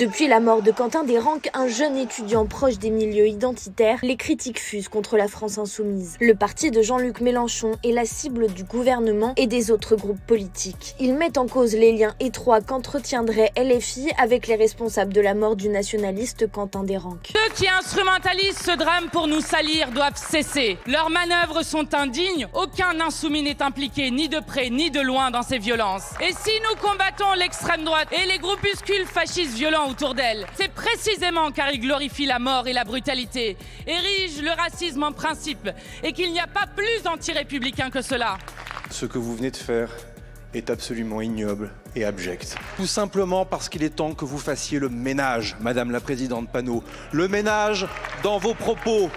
Depuis la mort de Quentin Desranques, un jeune étudiant proche des milieux identitaires, les critiques fusent contre la France insoumise. Le parti de Jean-Luc Mélenchon est la cible du gouvernement et des autres groupes politiques. Ils mettent en cause les liens étroits qu'entretiendrait LFI avec les responsables de la mort du nationaliste Quentin Desranques. Ceux qui instrumentalisent ce drame pour nous salir doivent cesser. Leurs manœuvres sont indignes. Aucun insoumis n'est impliqué ni de près ni de loin dans ces violences. Et si nous combattons l'extrême droite et les groupuscules fascistes violents autour d'elle, c'est précisément car ils glorifient la mort et la brutalité, érigent le racisme en principe et qu'il n'y a pas plus anti-républicain que cela. Ce que vous venez de faire est absolument ignoble et abject. Tout simplement parce qu'il est temps que vous fassiez le ménage, Madame la Présidente Panot. Le ménage dans vos propos,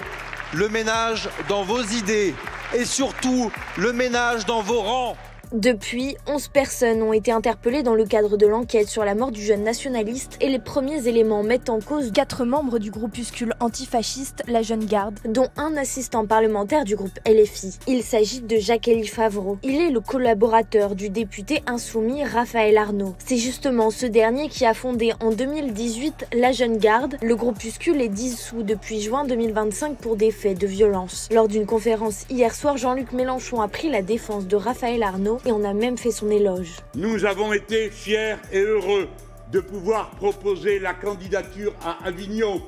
le ménage dans vos idées et surtout le ménage dans vos rangs. Depuis, 11 personnes ont été interpellées dans le cadre de l'enquête sur la mort du jeune nationaliste et les premiers éléments mettent en cause 4 membres du groupuscule antifasciste La Jeune Garde, dont un assistant parlementaire du groupe LFI. Il s'agit de Jacques-Élie Favreau. Il est le collaborateur du député insoumis Raphaël Arnaud. C'est justement ce dernier qui a fondé en 2018 La Jeune Garde. Le groupuscule est dissous depuis juin 2025 pour des faits de violence. Lors d'une conférence hier soir, Jean-Luc Mélenchon a pris la défense de Raphaël Arnaud et on a même fait son éloge. Nous avons été fiers et heureux de pouvoir proposer la candidature à Avignon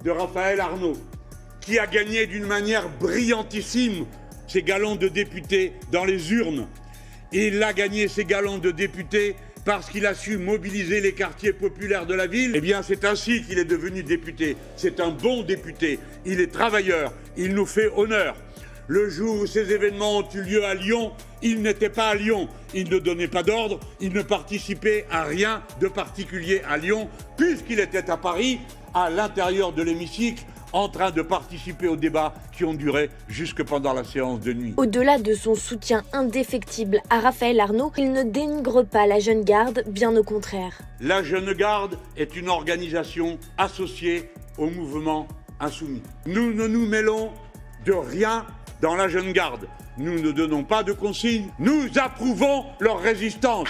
de Raphaël Arnaud, qui a gagné d'une manière brillantissime ses galons de député dans les urnes. Et il a gagné ses galons de député parce qu'il a su mobiliser les quartiers populaires de la ville. Eh bien, c'est ainsi qu'il est devenu député. C'est un bon député. Il est travailleur. Il nous fait honneur. Le jour où ces événements ont eu lieu à Lyon, il n'était pas à Lyon, il ne donnait pas d'ordre, il ne participait à rien de particulier à Lyon, puisqu'il était à Paris, à l'intérieur de l'hémicycle, en train de participer aux débats qui ont duré jusque pendant la séance de nuit. Au-delà de son soutien indéfectible à Raphaël Arnaud, il ne dénigre pas la Jeune Garde, bien au contraire. La Jeune Garde est une organisation associée au mouvement insoumis. Nous ne nous mêlons de rien dans la Jeune Garde. Nous ne donnons pas de consignes, nous approuvons leur résistance,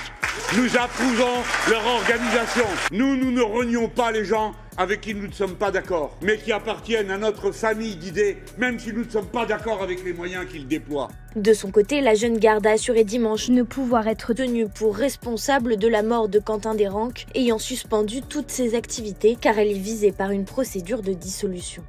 nous approuvons leur organisation. Nous ne renions pas les gens avec qui nous ne sommes pas d'accord, mais qui appartiennent à notre famille d'idées, même si nous ne sommes pas d'accord avec les moyens qu'ils déploient. De son côté, la Jeune Garde a assuré dimanche ne pouvoir être tenue pour responsable de la mort de Quentin Desranques, ayant suspendu toutes ses activités car elle est visée par une procédure de dissolution.